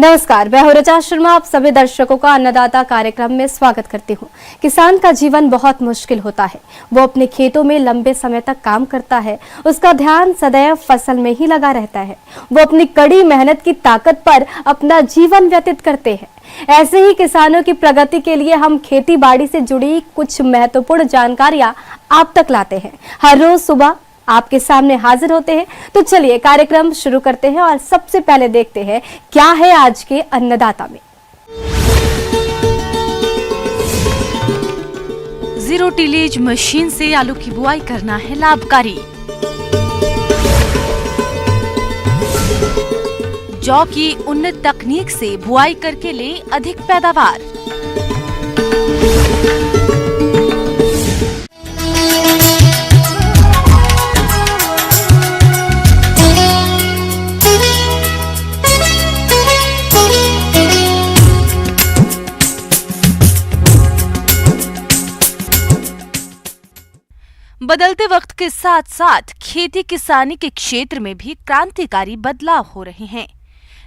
नमस्कार, मैं हूं रचा शर्मा। आप सभी दर्शकों का अन्नदाता कार्यक्रम में स्वागत करती हूं। किसान का जीवन बहुत मुश्किल होता है। वो अपने खेतों में लंबे समय तक काम करता है। उसका ध्यान सदैव फसल में ही लगा रहता है। वो अपनी कड़ी मेहनत की ताकत पर अपना जीवन व्यतीत करते हैं। ऐसे ही किसानों की प्रगति के लिए हम खेती बाड़ी से जुड़ी कुछ महत्वपूर्ण जानकारियां आप तक लाते हैं। हर रोज सुबह आपके सामने हाजिर होते हैं। तो चलिए कार्यक्रम शुरू करते हैं और सबसे पहले देखते हैं क्या है आज के अन्नदाता में। जीरो टिलेज मशीन से आलू की बुआई करना है लाभकारी। जौ की उन्नत तकनीक से बुआई करके ले अधिक पैदावार। बदलते वक्त के साथ साथ खेती किसानी के क्षेत्र में भी क्रांतिकारी बदलाव हो रहे हैं।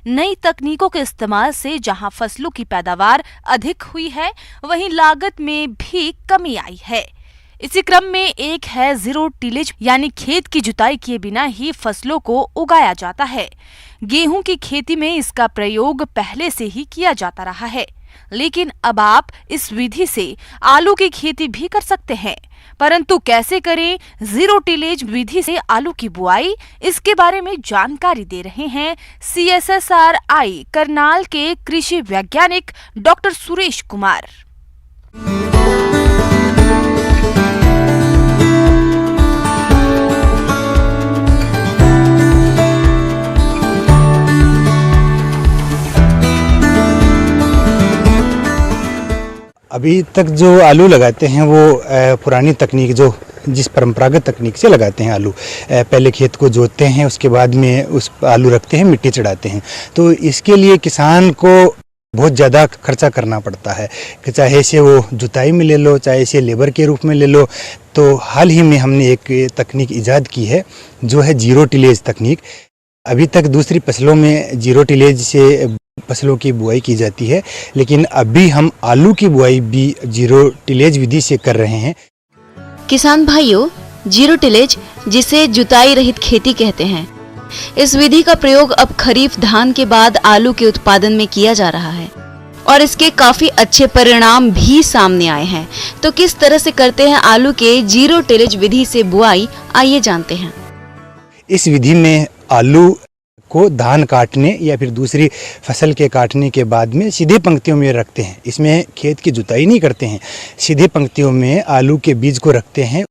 नई तकनीकों के इस्तेमाल से जहां फसलों की पैदावार अधिक हुई है, वहीं लागत में भी कमी आई है। इसी क्रम में एक है जीरो टिलेज, यानी खेत की जुताई किए बिना ही फसलों को उगाया जाता है। गेहूं की खेती में इसका प्रयोग पहले से ही किया जाता रहा है, लेकिन अब आप इस विधि से आलू की खेती भी कर सकते हैं। परंतु कैसे करें जीरो टिलेज विधि से आलू की बुआई, इसके बारे में जानकारी दे रहे हैं CSSRI करनाल के कृषि वैज्ञानिक डॉक्टर सुरेश कुमार। अभी तक जो आलू लगाते हैं वो पुरानी तकनीक जिस परंपरागत तकनीक से लगाते हैं आलू, पहले खेत को जोतते हैं, उसके बाद में उस आलू रखते हैं, मिट्टी चढ़ाते हैं। तो इसके लिए किसान को बहुत ज़्यादा खर्चा करना पड़ता है, कि चाहे से वो जुताई में ले लो, चाहे से लेबर के रूप में ले लो। तो हाल ही में हमने एक तकनीक ईजाद की है जो है जीरो टिलेज तकनीक। अभी तक दूसरी फसलों में जीरो टिलेज से फसलों की बुआई की जाती है, लेकिन अभी हम आलू की बुआई भी जीरो टिलेज विधि से कर रहे हैं। किसान भाइयों, जीरो टिलेज, जिसे जुताई रहित खेती कहते हैं, इस विधि का प्रयोग अब खरीफ धान के बाद आलू के उत्पादन में किया जा रहा है और इसके काफी अच्छे परिणाम भी सामने आए हैं। तो किस तरह से करते हैं आलू के जीरो टिलेज विधि से बुआई, आइए जानते हैं। इस विधि में आलू को धान काटने या फिर दूसरी फसल के काटने के बाद में सीधे पंक्तियों में रखते हैं। इसमें खेत की जुताई नहीं करते हैं, सीधे पंक्तियों में आलू के बीज को रखते हैं।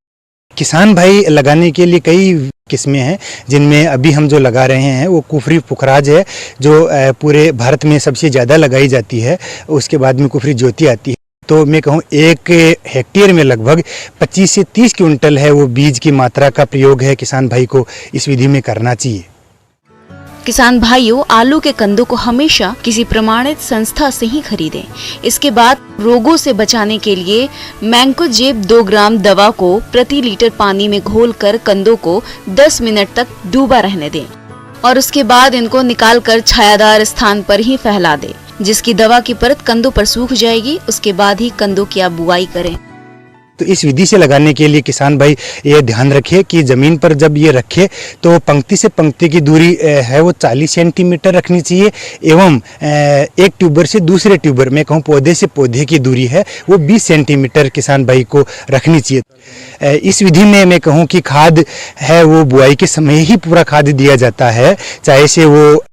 किसान भाई लगाने के लिए कई किस्में हैं, जिनमें अभी हम जो लगा रहे हैं वो कुफरी पुखराज है, जो पूरे भारत में सबसे ज़्यादा लगाई जाती है। उसके बाद में कुफरी ज्योति आती है। तो मैं कहूँ 1 हेक्टेयर में लगभग 25 से 30 क्विंटल है वो बीज की मात्रा का प्रयोग है किसान भाई को इस विधि में करना चाहिए। किसान भाइयों, आलू के कंदों को हमेशा किसी प्रमाणित संस्था से ही खरीदें। इसके बाद रोगों से बचाने के लिए मैंकोजेब 2 ग्राम दवा को प्रति लीटर पानी में घोलकर कंदों को 10 मिनट तक डूबा रहने दें और उसके बाद इनको निकालकर छायादार स्थान पर ही फैला दें, जिसकी दवा की परत कंदों पर सूख जाएगी। उसके बाद ही कंदों की आप बुआई करें। तो इस विधि से लगाने के लिए किसान भाई ये ध्यान रखे कि ज़मीन पर जब ये रखे तो पंक्ति से पंक्ति की दूरी है वो 40 सेंटीमीटर रखनी चाहिए, एवं एक ट्यूबर से दूसरे ट्यूबर, मैं कहूँ पौधे से पौधे की दूरी है वो 20 सेंटीमीटर किसान भाई को रखनी चाहिए। इस विधि में मैं कहूँ कि खाद है वो बुआई के समय ही पूरा खाद दिया जाता है, चाहे से वो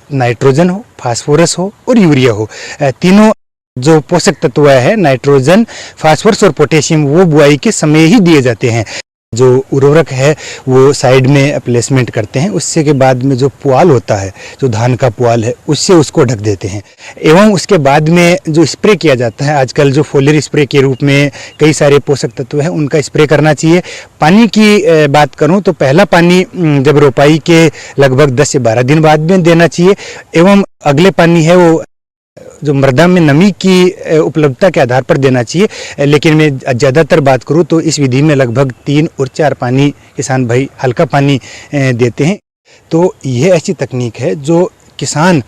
नाइट्रोजन हो, फास्फोरस हो और यूरिया हो। तीनों जो पोषक तत्व है, नाइट्रोजन, फास्फोरस और पोटेशियम, वो बुआई के समय ही दिए जाते हैं। जो उर्वरक है वो साइड में प्लेसमेंट करते हैं। उससे के बाद में जो पुआल होता है, जो धान का पुआल है, उससे उसको ढक देते हैं। एवं उसके बाद में जो स्प्रे किया जाता है, आजकल जो फोलियर स्प्रे के रूप में कई सारे पोषक तत्व हैं, उनका स्प्रे करना चाहिए। पानी की बात करूं तो पहला पानी जब रोपाई के लगभग 10 से 12 दिन बाद में देना चाहिए, एवं अगले पानी है वो जो मृदा में नमी की उपलब्धता के आधार पर देना चाहिए। लेकिन मैं ज़्यादातर बात करूँ तो इस विधि में लगभग 3 और 4 पानी किसान भाई हल्का पानी देते हैं। तो यह ऐसी तकनीक है जो किसान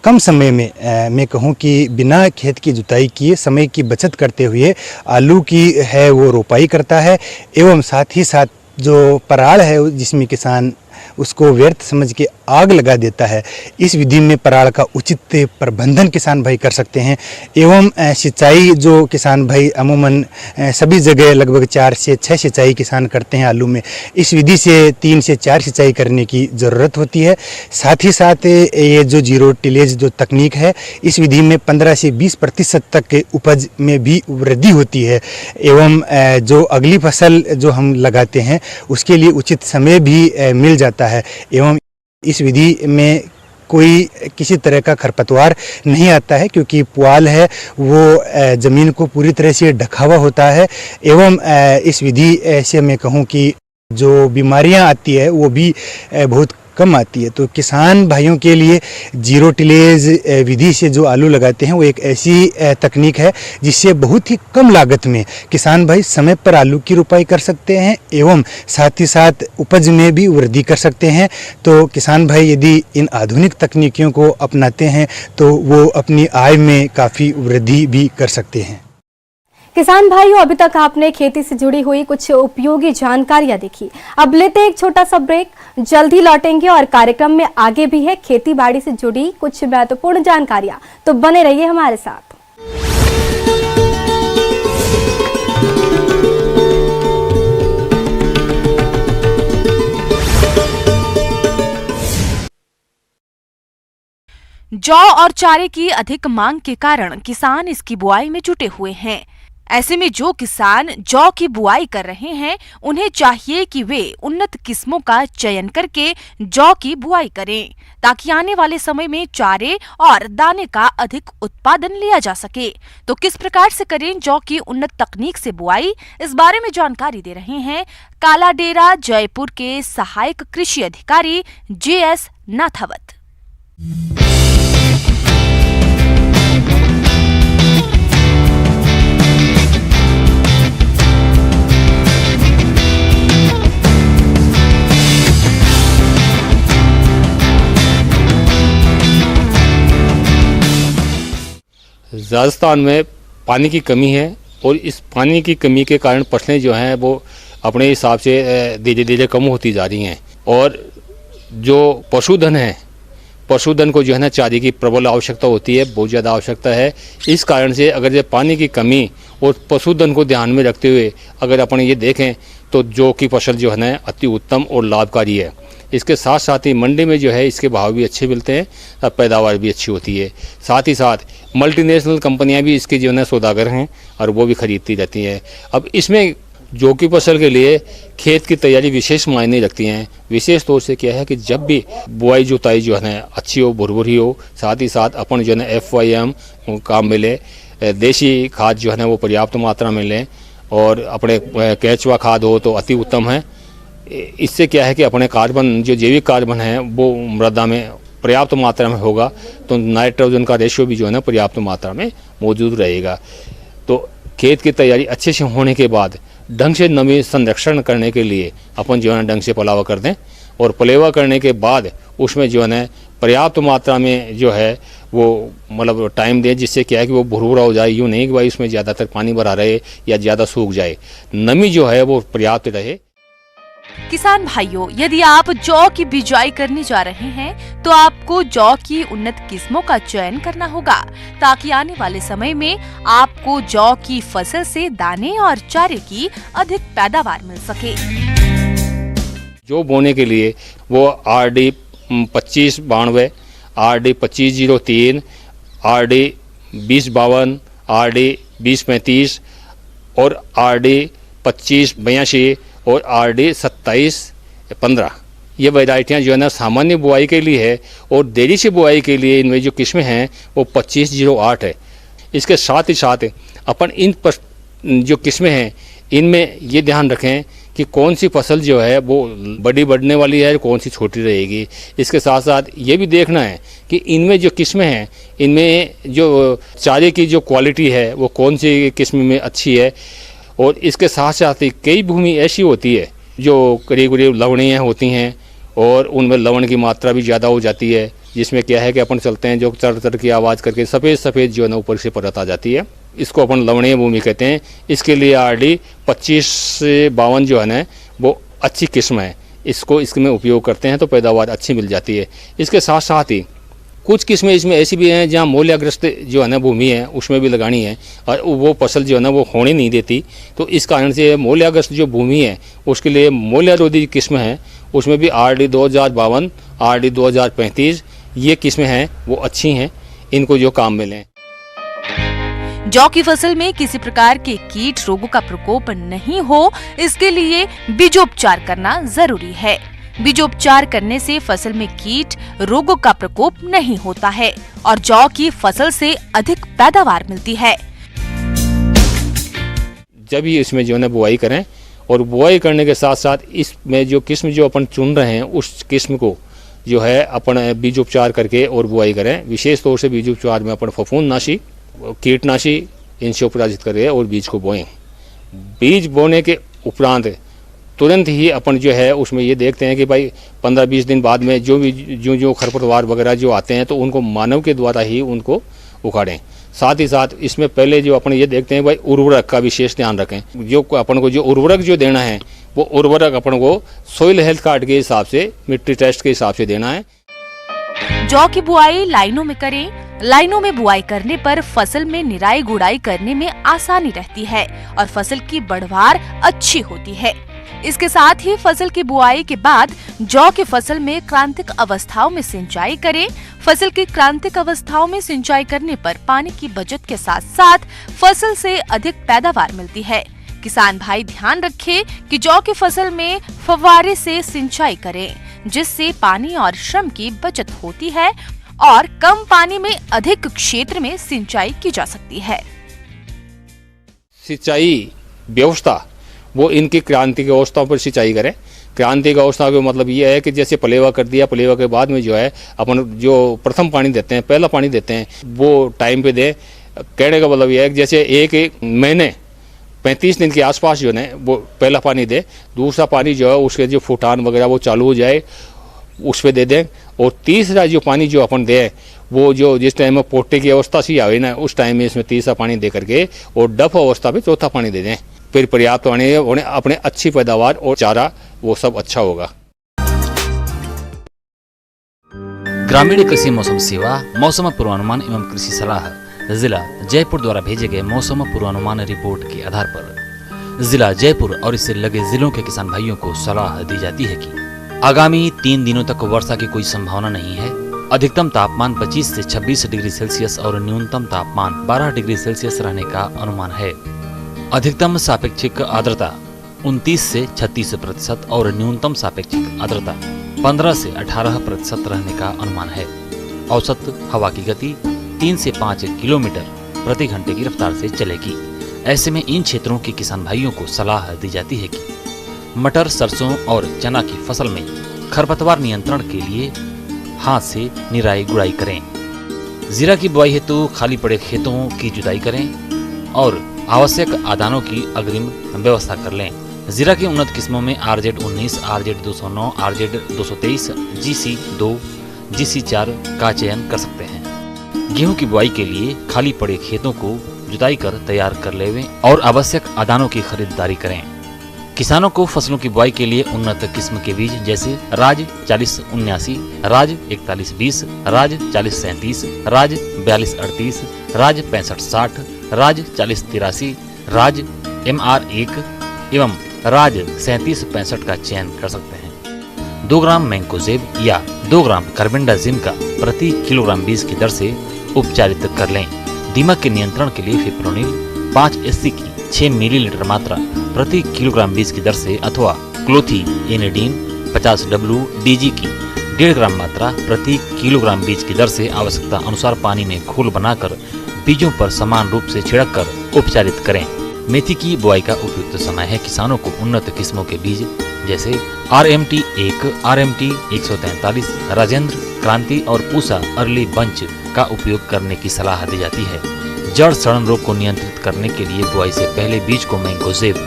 कम समय में मैं कहूँ कि बिना खेत की जुताई किए समय की बचत करते हुए आलू की है वो रोपाई करता है, एवं साथ ही साथ जो पराड़ है जिसमें किसान उसको व्यर्थ समझ के आग लगा देता है। इस विधि में पराड़ का उचित प्रबंधन किसान भाई कर सकते हैं। एवं सिंचाई जो किसान भाई अमूमन सभी जगह लगभग 4 से 6 सिंचाई किसान करते हैं आलू में, इस विधि से 3 से 4 सिंचाई करने की ज़रूरत होती है। साथ ही साथ ये जो जीरो टिलेज जो तकनीक है, इस विधि में 15 से 20% तक के उपज में भी वृद्धि होती है। एवं जो अगली फसल जो हम लगाते हैं उसके लिए उचित समय भी मिल जाता है। एवं इस विधि में कोई किसी तरह का खरपतवार नहीं आता है, क्योंकि पुआल है वो ज़मीन को पूरी तरह से ढका हुआ होता है। एवं इस विधि से मैं कहूँ कि जो बीमारियां आती है वो भी बहुत कम आती है। तो किसान भाइयों के लिए जीरो टिलेज विधि से जो आलू लगाते हैं वो एक ऐसी तकनीक है जिससे बहुत ही कम लागत में किसान भाई समय पर आलू की रोपाई कर सकते हैं एवं साथ ही साथ उपज में भी वृद्धि कर सकते हैं। तो किसान भाई यदि इन आधुनिक तकनीकियों को अपनाते हैं तो वो अपनी आय में काफ़ी वृद्धि भी कर सकते हैं। किसान भाइयों, अभी तक आपने खेती से जुड़ी हुई कुछ उपयोगी जानकारियां देखी। अब लेते हैं एक छोटा सा ब्रेक, जल्द ही लौटेंगे और कार्यक्रम में आगे भी है खेती बाड़ी से जुड़ी कुछ महत्वपूर्ण जानकारियां, तो बने रहिए हमारे साथ। जौ और चारे की अधिक मांग के कारण किसान इसकी बुआई में जुटे हुए हैं। ऐसे में जो किसान जौ की बुआई कर रहे हैं उन्हें चाहिए कि वे उन्नत किस्मों का चयन करके जौ की बुआई करें, ताकि आने वाले समय में चारे और दाने का अधिक उत्पादन लिया जा सके। तो किस प्रकार से करें जौ की उन्नत तकनीक से बुआई, इस बारे में जानकारी दे रहे हैं कालाडेरा जयपुर के सहायक कृषि अधिकारी JS नाथावत। राजस्थान में पानी की कमी है और इस पानी की कमी के कारण फसलें जो हैं वो अपने हिसाब से धीरे धीरे कम होती जा रही हैं। और जो पशुधन है, पशुधन को जो है ना चारे की प्रबल आवश्यकता होती है, बहुत ज़्यादा आवश्यकता है। इस कारण से अगर ये पानी की कमी और पशुधन को ध्यान में रखते हुए अगर अपन ये देखें तो जौ की फसल जो है ना अति उत्तम और लाभकारी है। इसके साथ साथ ही मंडी में जो है इसके भाव भी अच्छे मिलते हैं, पैदावार भी अच्छी होती है। साथ ही साथ मल्टीनेशनल कंपनियां भी इसके जो है सौदागर हैं और वो भी खरीदती रहती हैं। अब इसमें जौ की फसल के लिए खेत की तैयारी विशेष मायने रखती हैं। विशेष तौर से क्या है कि जब भी बुआई जुताई जो है ना अच्छी हो, भुरभुरी हो, साथ ही साथ अपन जो है ना FYM काम मिले, देसी खाद जो है ना वो पर्याप्त मात्रा में लें और अपने केंचुआ खाद हो तो अति उत्तम है। इससे क्या है कि अपने कार्बन जो जैविक कार्बन है वो मृदा में पर्याप्त मात्रा में होगा, तो नाइट्रोजन का रेशियो भी जो है ना पर्याप्त मात्रा में मौजूद रहेगा। तो खेत की तैयारी अच्छे से होने के बाद ढंग से नमी संरक्षण करने के लिए अपन जो है ना ढंग से पलावा कर दें और पलेवा करने के बाद उसमें जो है ना पर्याप्त मात्रा में जो है वो मतलब टाइम दें, जिससे क्या है कि वो भुरभुरा हो जाए। यूँ नहीं कि भाई उसमें ज़्यादातर पानी भरा रहे या ज़्यादा सूख जाए, नमी जो है वो पर्याप्त रहे। किसान भाइयों, यदि आप जौ की बिजाई करने जा रहे हैं तो आपको जौ की उन्नत किस्मों का चयन करना होगा, ताकि आने वाले समय में आपको जौ की फसल से दाने और चारे की अधिक पैदावार मिल सके। जौ बोने के लिए वो RD 2592, RD 2503, RD 2052, RD 2035 और RD 2582 और RD 2715 ये वैरायटियाँ जो है ना सामान्य बुआई के लिए है। और देरी से बुआई के लिए इनमें जो किस्में हैं वो 2508 है। इसके साथ ही साथ अपन इन जो किस्में हैं इनमें ये ध्यान रखें कि कौन सी फसल जो है वो बड़ी बढ़ने वाली है, कौन सी छोटी रहेगी। इसके साथ साथ ये भी देखना है कि इनमें जो किस्में हैं इनमें जो चारे की जो क्वालिटी है वो कौन सी किस्म में अच्छी है। और इसके साथ साथ ही कई भूमि ऐसी होती है जो करीब करीब लवणीय होती हैं और उनमें लवण की मात्रा भी ज़्यादा हो जाती है, जिसमें क्या है कि अपन चलते हैं जो चढ़ चढ़ की आवाज़ करके सफ़ेद सफ़ेद जो है ना ऊपर से परत आ जाती है, इसको अपन लवणीय भूमि कहते हैं। इसके लिए RD 25 से 52 जो है ना वो अच्छी किस्म है, इसमें उपयोग करते हैं तो पैदावार अच्छी मिल जाती है। इसके साथ साथ ही कुछ किस्में इसमें ऐसी भी हैं जहाँ मूल्याग्रस्त जो है ना भूमि है उसमें भी लगानी है और वो फसल जो है ना वो होने नहीं देती, तो इस कारण से मूल्याग्रस्त जो भूमि है उसके लिए मूल्यारोधी किस्म है, उसमें भी RD 2052, RD 2035 ये किस्में हैं वो अच्छी हैं, इनको जो काम मिलें। जौ की फसल में किसी प्रकार के कीट रोगों का प्रकोप नहीं हो, इसके लिए बीजोपचार करना जरूरी है। बीजोपचार करने से फसल में कीट रोगों का प्रकोप नहीं होता है और जौ की फसल से अधिक पैदावार मिलती है। जब ही इसमें जो है ना बुआई करें और बुआई करने के साथ साथ इसमें जो किस्म जो अपन चुन रहे हैं उस किस्म को जो है अपन बीजोपचार करके और बुआई करें। विशेष तौर से बीजोपचार में अपन फफूंदनाशी, कीटनाशी इनसे उपराजित करें और बीज को बोएं। बीज बोने के उपरांत तुरंत ही अपन जो है उसमें ये देखते हैं कि भाई 15-20 दिन बाद में जो खरपतवार वगैरह जो आते हैं तो उनको मानव के द्वारा ही उनको उखाड़ें। साथ ही साथ इसमें पहले जो अपन ये देखते हैं भाई उर्वरक का विशेष ध्यान रखें। जो अपन को जो उर्वरक जो देना है वो उर्वरक अपन को सॉइल हेल्थ कार्ड के हिसाब से, मिट्टी टेस्ट के हिसाब से देना है। जौ की बुआई लाइनों में करें। लाइनों में बुआई करने पर फसल में निराई गुड़ाई करने में आसानी रहती है और फसल की बढ़वार अच्छी होती है। इसके साथ ही फसल की बुआई के बाद जौ की फसल में क्रांतिक अवस्थाओं में सिंचाई करें। फसल की क्रांतिक अवस्थाओं में सिंचाई करने पर पानी की बचत के साथ साथ फसल से अधिक पैदावार मिलती है। किसान भाई ध्यान रखें कि जौ की फसल में फव्वारे से सिंचाई करें, जिससे पानी और श्रम की बचत होती है और कम पानी में अधिक क्षेत्र में सिंचाई की जा सकती है। सिंचाई व्यवस्था वो इनकी क्रांतिक अवस्थाओं पर सिंचाई करें। क्रांतिक अवस्था का मतलब ये है कि जैसे पलेवा कर दिया, पलेवा के बाद में जो है अपन जो प्रथम पानी देते हैं, पहला पानी देते हैं, वो टाइम पे दें। कहने का मतलब ये है कि जैसे एक महीने 35 दिन के आसपास जो है वो पहला पानी दे, दूसरा पानी जो है उसके जो फुटान वगैरह वो चालू हो जाए उस पर दे दें, और तीसरा जो पानी जो अपन दें वो जो जिस टाइम में पोटे की अवस्था सी आवे ना उस टाइम में इसमें तीसरा पानी दे करके और डफ अवस्था पे चौथा पानी दे दें। फिर पर्याप्त पानी उन्हें अपने अच्छी पैदावार और चारा वो सब अच्छा होगा। ग्रामीण कृषि मौसम सेवा मौसम पूर्वानुमान एवं कृषि सलाह जिला जयपुर द्वारा भेजे गए मौसम पूर्वानुमान रिपोर्ट के आधार पर जिला जयपुर और इससे लगे जिलों के किसान भाइयों को सलाह दी जाती है कि आगामी 3 दिनों तक वर्षा की कोई संभावना नहीं है। अधिकतम तापमान 25 से 26 डिग्री सेल्सियस और न्यूनतम तापमान 12 डिग्री सेल्सियस रहने का अनुमान है। अधिकतम सापेक्षिक आर्द्रता 29 से 36% और न्यूनतम सापेक्षिक आर्द्रता 15 से 18% रहने का अनुमान है। औसत हवा की गति 3 से 5 किलोमीटर प्रति घंटे की रफ्तार से चलेगी। ऐसे में इन क्षेत्रों के किसान भाइयों को सलाह दी जाती है कि मटर, सरसों और चना की फसल में खरपतवार नियंत्रण के लिए हाथ से निराई गुड़ाई करें। जीरा की बुआई हेतु खाली पड़े खेतों की जुताई करें और आवश्यक आदानों की अग्रिम व्यवस्था कर लें। जीरा की उन्नत किस्मों में RZ19, RZ209, RZ223, GC2, GC4 का चयन कर सकते हैं। गेहूं की बुआई के लिए खाली पड़े खेतों को जुताई कर तैयार कर लें और आवश्यक आदानों की खरीदारी करें। किसानों को फसलों की बुआई के लिए उन्नत किस्म के बीज जैसे राज 4079, राज 4120, राज 4037, राज 4238, राज 6560, राज 4083, राज MR1 एवं राज 3765 का चयन कर सकते हैं। 2 ग्राम मैंकोजेब या 2 ग्राम कार्बेंडाजिम का प्रति किलोग्राम बीज की दर से उपचारित कर लें। दीमक के नियंत्रण के लिए फिप्रोनिल 5 SC की 6 मिलीलीटर मात्रा प्रति किलोग्राम बीज की दर से अथवा क्लोथिएनिडीन 50 WDG की 1.5 ग्राम मात्रा प्रति किलोग्राम बीज की दर से आवश्यकता अनुसार पानी में घोल बनाकर बीजों पर समान रूप से छिड़क कर उपचारित करें। मेथी की बुआई का उपयुक्त समय है। किसानों को उन्नत किस्मों के बीज जैसे RMT1, RMT 143, राजेंद्र, क्रांति और पूसा अर्ली बंच का उपयोग करने की सलाह दी जाती है। जड़ सड़न रोग को नियंत्रित करने के लिए बुआई से पहले बीज को मैंकोजेब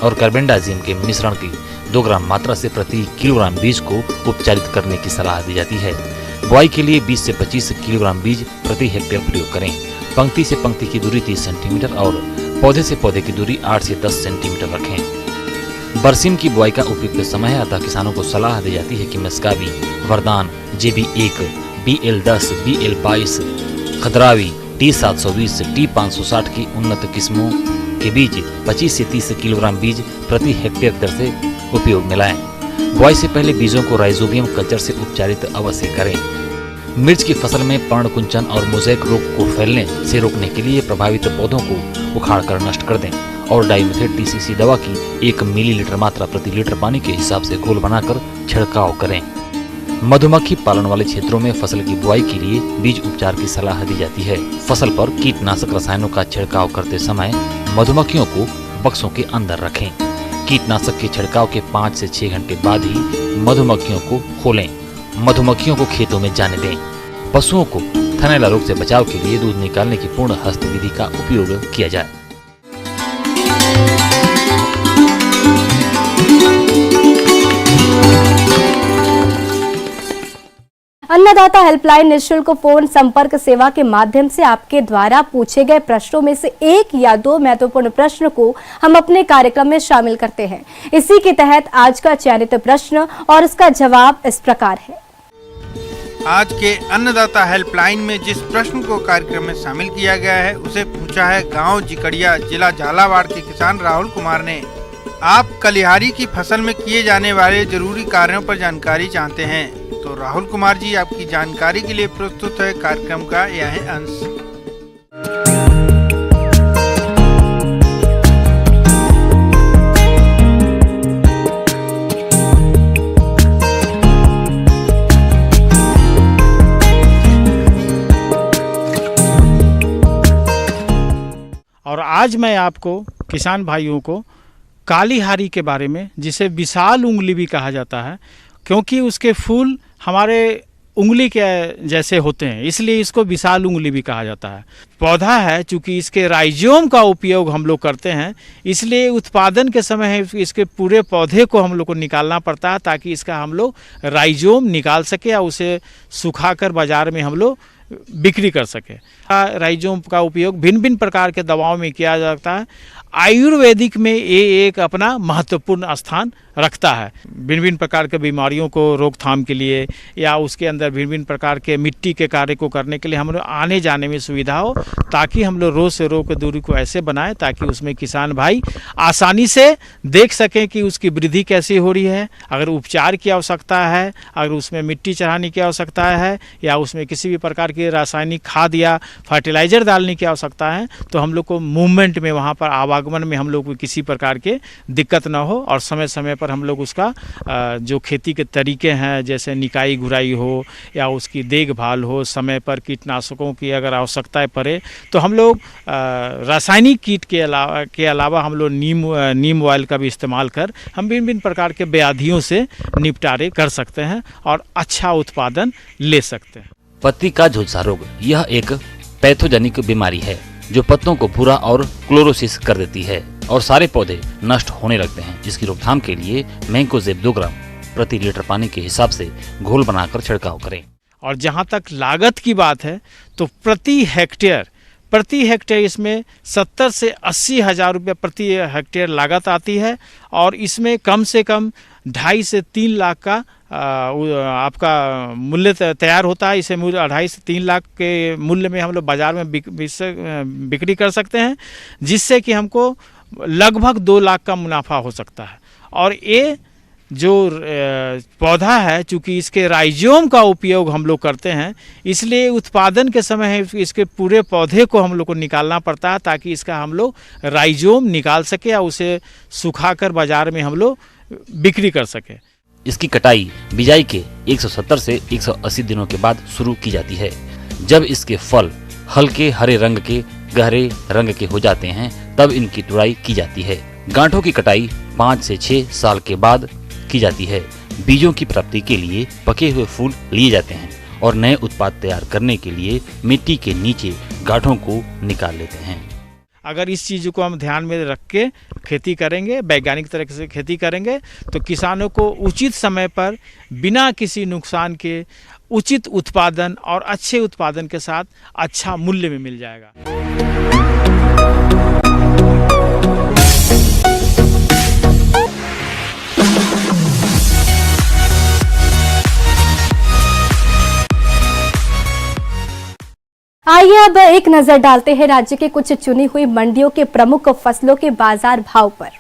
और कार्बेंडाजिम के मिश्रण की 2 ग्राम मात्रा से प्रति किलोग्राम बीज को उपचारित करने की सलाह दी जाती है। बुआई के लिए 20 से 25 किलोग्राम बीज प्रति हेक्टेयर प्रयोग करें। पंक्ति से पंक्ति की दूरी 30 सेंटीमीटर और पौधे से पौधे की दूरी 8 से 10 सेंटीमीटर रखें। बरसीम की बुआई का उपयुक्त समय है, अतः किसानों को सलाह दी जाती है कि मस्काबी, वरदान, JB1, BL10, BL22, खदरावी, T720, T560 की उन्नत किस्मों के बीज 25 से 30 किलोग्राम बीज प्रति हेक्टेयर दर से उपयोग में लाएं। बुआई से पहले बीजों को राइजोबियम कल्चर से उपचारित अवश्य करें। मिर्च की फसल में पर्णकुंचन और मोज़ेक रोग को फैलने से रोकने के लिए प्रभावित पौधों को उखाड़कर नष्ट कर दें और डाइमेथेट TCC दवा की 1 मिलीलीटर मात्रा प्रति लीटर पानी के हिसाब से घोल बनाकर छिड़काव करें। मधुमक्खी पालन वाले क्षेत्रों में फसल की बुआई के लिए बीज उपचार की सलाह दी जाती है। फसल पर कीटनाशक रसायनों का छिड़काव करते समय मधुमक्खियों को बक्सों के अंदर रखें। कीटनाशक के छिड़काव के 5 से 6 घंटे बाद ही मधुमक्खियों को खोलें। मधुमक्खियों को खेतों में जाने दें। पशुओं को थनैला रोग से बचाव के लिए दूध निकालने की पूर्ण हस्त विधि का उपयोग किया जाए। अन्नदाता हेल्पलाइन निःशुल्क फोन संपर्क सेवा के माध्यम से आपके द्वारा पूछे गए प्रश्नों में से 1 या 2 महत्वपूर्ण प्रश्न को हम अपने कार्यक्रम में शामिल करते हैं। इसी के तहत आज का चयनित प्रश्न और उसका जवाब इस प्रकार है। आज के अन्नदाता हेल्पलाइन में जिस प्रश्न को कार्यक्रम में शामिल किया गया है उसे पूछा है गांव जिकड़िया, जिला झालावाड़ के किसान राहुल कुमार ने। आप कलिहारी की फसल में किए जाने वाले जरूरी कार्यों पर जानकारी चाहते हैं, तो राहुल कुमार जी आपकी जानकारी के लिए प्रस्तुत है कार्यक्रम का यह अंश। और आज मैं आपको किसान भाइयों को कालीहारी के बारे में, जिसे विशाल उंगली भी कहा जाता है, क्योंकि उसके फूल हमारे उंगली के जैसे होते हैं, इसलिए इसको विशाल उंगली भी कहा जाता है। पौधा है, चूँकि इसके राइजोम का उपयोग हम लोग करते हैं, इसलिए उत्पादन के समय इसके पूरे पौधे को हम लोग को निकालना पड़ता है ताकि इसका हम लोग राइजोम निकाल सके और उसे सुखाकर बाज़ार में हम लोग बिक्री कर सके। राइजोम का उपयोग भिन्न भिन्न प्रकार के दवाओं में किया जाता है। आयुर्वेदिक में ये एक अपना महत्वपूर्ण स्थान रखता है। भिन्न भिन्न प्रकार के बीमारियों को रोकथाम के लिए या उसके अंदर भिन्न भिन्न प्रकार के मिट्टी के कार्य को करने के लिए हम लोग आने जाने में सुविधा हो, ताकि हम लोग रोग से रोग की दूरी को ऐसे बनाएं ताकि उसमें किसान भाई आसानी से देख सकें कि उसकी वृद्धि कैसी हो रही है। अगर उपचार की आवश्यकता है, अगर उसमें मिट्टी चढ़ाने की आवश्यकता है या उसमें किसी भी प्रकार की रासायनिक खाद या फर्टिलाइज़र डालने की आवश्यकता है, तो हम लोग को मूवमेंट में, वहाँ पर आवागमन में हम लोग को किसी प्रकार के दिक्कत ना हो और समय समय पर हम लोग उसका जो खेती के तरीके हैं, जैसे निकाई गुराई हो या उसकी देखभाल हो, समय पर कीटनाशकों की अगर आवश्यकता पड़े तो हम लोग रासायनिक कीट के अलावा हम लोग नीम ऑयल का भी इस्तेमाल कर हम भिन्न भिन्न प्रकार के व्याधियों से निपटारे कर सकते हैं और अच्छा उत्पादन ले सकते हैं। पत्ती का झुलसा रोग, यह एक पैथोजेनिक बीमारी है जो पत्तों को भूरा और क्लोरोसिस कर देती है और सारे पौधे नष्ट होने लगते हैं। जिसकी रोकथाम के लिए मैंकोजेब 2 ग्राम प्रति लीटर पानी के हिसाब से घोल बनाकर छिड़काव करें। और जहाँ तक लागत की बात है तो प्रति हेक्टेयर इसमें 70 से 80 हज़ार रुपये प्रति हेक्टेयर लागत आती है और इसमें कम से कम 2.5 से 3 लाख का आपका मूल्य तैयार होता है। इसे मूल्य 2.5 से 3 लाख के मूल्य में हम लोग बाज़ार में बिक्री कर सकते हैं, जिससे कि हमको लगभग 2 लाख का मुनाफा हो सकता है। और ये जो पौधा है, चूँकि इसके राइजोम का उपयोग हम लोग करते हैं, इसलिए उत्पादन के समय इसके पूरे पौधे को हम लोग को निकालना पड़ता है ताकि इसका हम लोग राइजोम निकाल सके और उसे सुखाकर बाज़ार में हम लोग बिक्री कर सके। इसकी कटाई बिजाई के 170 से 180 दिनों के बाद शुरू की जाती है। जब इसके फल हल्के हरे रंग के गहरे रंग के हो जाते हैं तब इनकी तुड़ाई की जाती है। गांठों की कटाई 5 से 6 साल के बाद की जाती है। बीजों की प्राप्ति के लिए पके हुए फूल लिए जाते हैं और नए उत्पाद तैयार करने के लिए मिट्टी के नीचे गांठों को निकाल लेते हैं। अगर इस चीज़ को हम ध्यान में रख के खेती करेंगे, वैज्ञानिक तरीके से खेती करेंगे, तो किसानों को उचित समय पर बिना किसी नुकसान के उचित उत्पादन और अच्छे उत्पादन के साथ अच्छा मूल्य में मिल जाएगा। आइए अब एक नजर डालते हैं राज्य के कुछ चुनी हुई मंडियों के प्रमुख फसलों के बाजार भाव पर।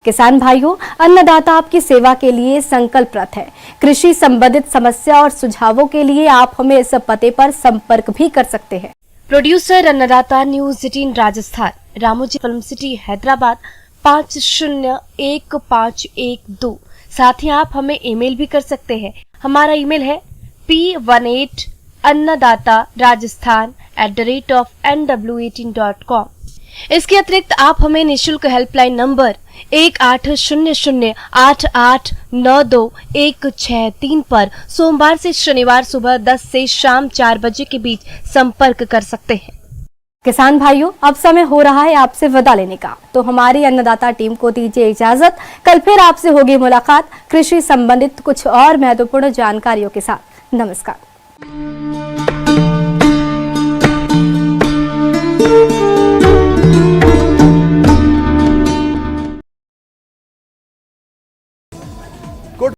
किसान भाइयों, अन्नदाता आपकी सेवा के लिए संकल्परत है। कृषि संबंधित समस्या और सुझावों के लिए आप हमें इस पते पर संपर्क भी कर सकते हैं। प्रोड्यूसर अन्नदाता news 18 Rajasthan, Ramoji film city Hyderabad 501512। साथ ही आप हमें ईमेल भी कर सकते हैं। हमारा ईमेल है p18annadattarajasthan@nw18.com। इसके अतिरिक्त आप हमें निशुल्क हेल्पलाइन नंबर 1800889216 पर सोमवार से शनिवार सुबह 10 से शाम 4 बजे के बीच संपर्क कर सकते हैं। किसान भाइयों, अब समय हो रहा है आपसे विदा लेने का, तो हमारी अन्नदाता टीम को दीजिए इजाजत। कल फिर आपसे होगी मुलाकात कृषि संबंधित कुछ और महत्वपूर्ण जानकारियों के साथ। नमस्कार।